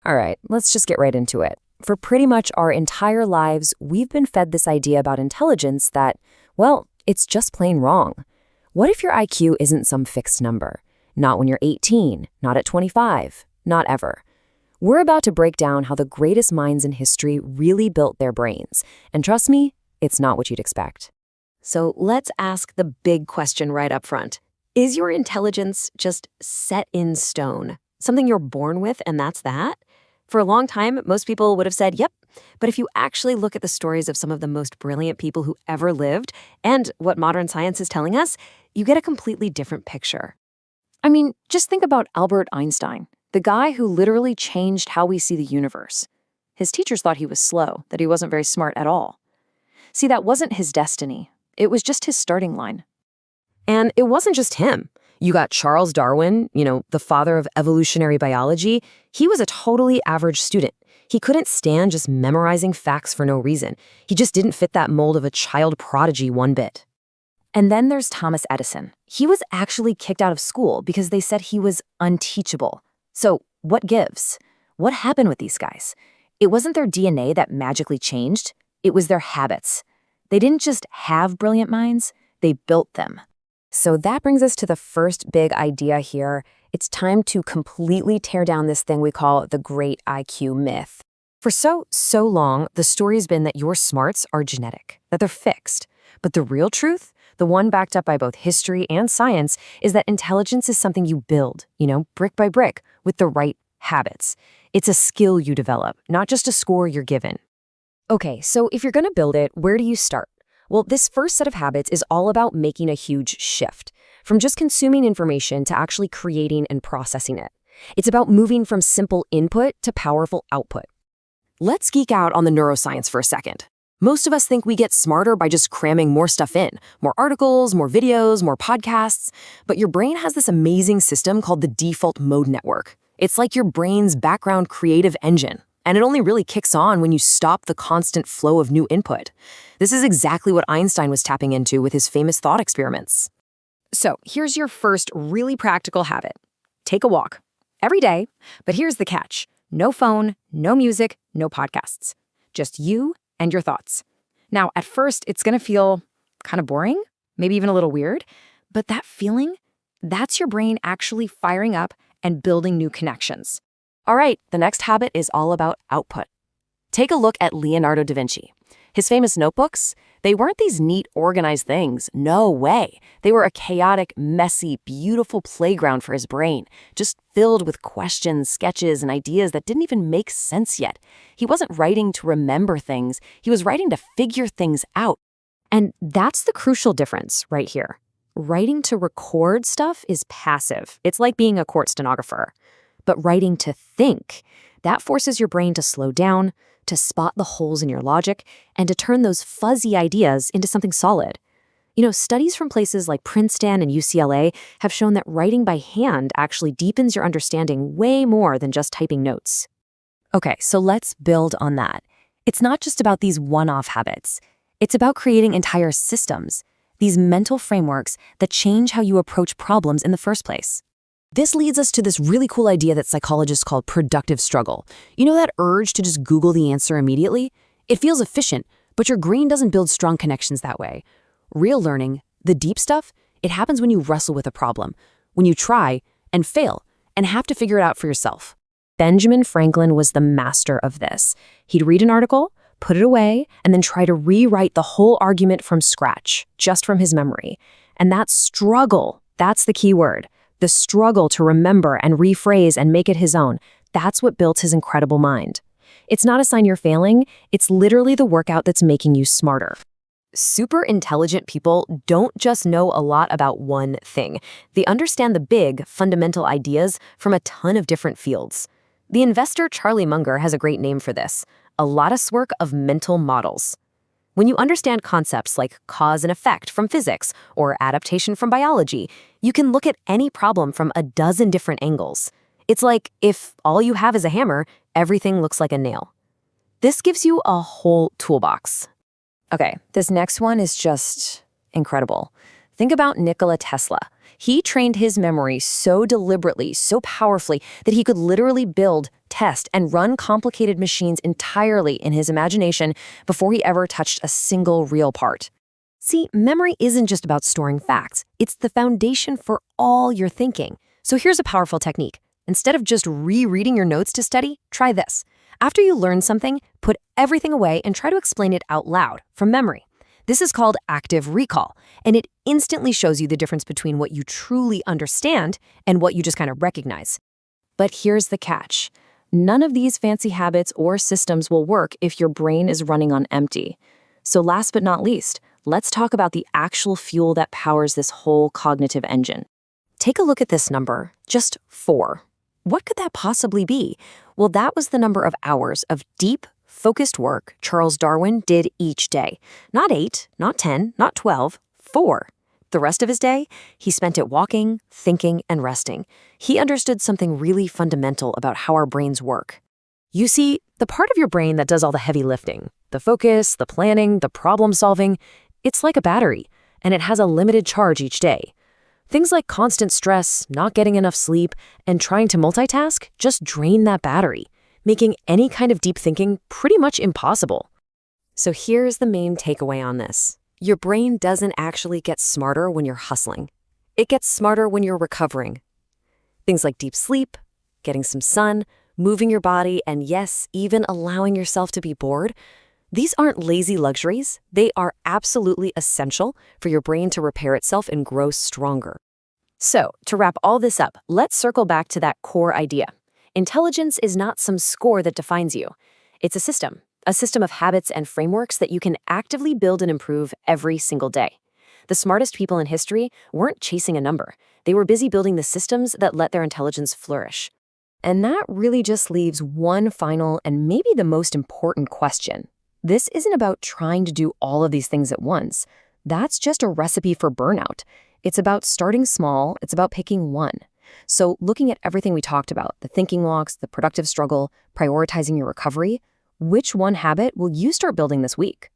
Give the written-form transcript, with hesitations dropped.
All right, let's just get right into it. For pretty much our entire lives, we've been fed this idea about intelligence that, well, it's just plain wrong. What if your IQ isn't some fixed number? Not when you're 18, not at 25, not ever. We're about to break down how the greatest minds in history really built their brains. And trust me, it's not what you'd expect. So let's ask the big question right up front. Is your intelligence just set in stone? Something you're born with and that's that? For a long time, most people would have said, yep. But if you actually look at the stories of some of the most brilliant people who ever lived and what modern science is telling us, you get a completely different picture. I mean, just think about Albert Einstein, the guy who literally changed how we see the universe. His teachers thought he was slow, that he wasn't very smart at all. See, that wasn't his destiny. It was just his starting line. And it wasn't just him. You got Charles Darwin, the father of evolutionary biology. He was a totally average student. He couldn't stand just memorizing facts for no reason. He just didn't fit that mold of a child prodigy one bit. And then there's Thomas Edison. He was actually kicked out of school because they said he was unteachable. So what gives? What happened with these guys? It wasn't their DNA that magically changed. It was their habits. They didn't just have brilliant minds, they built them. So that brings us to the first big idea here. It's time to completely tear down this thing we call the great IQ myth. For so long, the story's been that your smarts are genetic, that they're fixed. But the real truth, the one backed up by both history and science, is that intelligence is something you build, brick by brick, with the right habits. It's a skill you develop, not just a score you're given. Okay, so if you're going to build it, where do you start? Well, this first set of habits is all about making a huge shift, from just consuming information to actually creating and processing it. It's about moving from simple input to powerful output. Let's geek out on the neuroscience for a second. Most of us think we get smarter by just cramming more stuff in, more articles, more videos, more podcasts, but your brain has this amazing system called the default mode network. It's like your brain's background creative engine. And it only really kicks on when you stop the constant flow of new input. This is exactly what Einstein was tapping into with his famous thought experiments. So here's your first really practical habit. Take a walk. Every day, but here's the catch. No phone, no music, no podcasts. Just you and your thoughts. Now, at first, it's going to feel kind of boring, maybe even a little weird, but that feeling, that's your brain actually firing up and building new connections. All right, the next habit is all about output. Take a look at Leonardo da Vinci. His famous notebooks, they weren't these neat, organized things. No way. They were a chaotic, messy, beautiful playground for his brain, just filled with questions, sketches, and ideas that didn't even make sense yet. He wasn't writing to remember things. He was writing to figure things out. And that's the crucial difference right here. Writing to record stuff is passive. It's like being a court stenographer. But writing to think, that forces your brain to slow down, to spot the holes in your logic, and to turn those fuzzy ideas into something solid. Studies from places like Princeton and UCLA have shown that writing by hand actually deepens your understanding way more than just typing notes. Okay, so let's build on that. It's not just about these one-off habits. It's about creating entire systems, these mental frameworks that change how you approach problems in the first place. This leads us to this really cool idea that psychologists call productive struggle. That urge to just Google the answer immediately? It feels efficient, but your brain doesn't build strong connections that way. Real learning, the deep stuff, it happens when you wrestle with a problem, when you try and fail and have to figure it out for yourself. Benjamin Franklin was the master of this. He'd read an article, put it away, and then try to rewrite the whole argument from scratch, just from his memory. And that struggle, that's the key word. The struggle to remember and rephrase and make it his own, that's what built his incredible mind. It's not a sign you're failing, it's literally the workout that's making you smarter. Super intelligent people don't just know a lot about one thing. They understand the big, fundamental ideas from a ton of different fields. The investor Charlie Munger has a great name for this, a lattice work of mental models. When you understand concepts like cause and effect from physics or adaptation from biology, you can look at any problem from a dozen different angles. It's like if all you have is a hammer, everything looks like a nail. This gives you a whole toolbox. Okay, this next one is just incredible. Think about Nikola Tesla. He trained his memory so deliberately, so powerfully, that he could literally build, test, and run complicated machines entirely in his imagination before he ever touched a single real part. See, memory isn't just about storing facts. It's the foundation for all your thinking. So here's a powerful technique. Instead of just rereading your notes to study, try this. After you learn something, put everything away and try to explain it out loud from memory. This is called active recall, and it instantly shows you the difference between what you truly understand and what you just kind of recognize. But here's the catch. None of these fancy habits or systems will work if your brain is running on empty. So last but not least, let's talk about the actual fuel that powers this whole cognitive engine. Take a look at this number, just 4. What could that possibly be? Well, that was the number of hours of deep, focused work Charles Darwin did each day. Not 8, not 10, not 12, 4. The rest of his day, he spent it walking, thinking, and resting. He understood something really fundamental about how our brains work. You see, the part of your brain that does all the heavy lifting, the focus, the planning, the problem solving, it's like a battery, and it has a limited charge each day. Things like constant stress, not getting enough sleep, and trying to multitask just drain that battery, making any kind of deep thinking pretty much impossible. So here's the main takeaway on this. Your brain doesn't actually get smarter when you're hustling. It gets smarter when you're recovering. Things like deep sleep, getting some sun, moving your body, and yes, even allowing yourself to be bored. These aren't lazy luxuries. They are absolutely essential for your brain to repair itself and grow stronger. So, to wrap all this up, let's circle back to that core idea. Intelligence is not some score that defines you. It's a system of habits and frameworks that you can actively build and improve every single day. The smartest people in history weren't chasing a number. They were busy building the systems that let their intelligence flourish. And that really just leaves one final and maybe the most important question. This isn't about trying to do all of these things at once. That's just a recipe for burnout. It's about starting small. It's about picking one. So looking at everything we talked about, the thinking walks, the productive struggle, prioritizing your recovery, which one habit will you start building this week?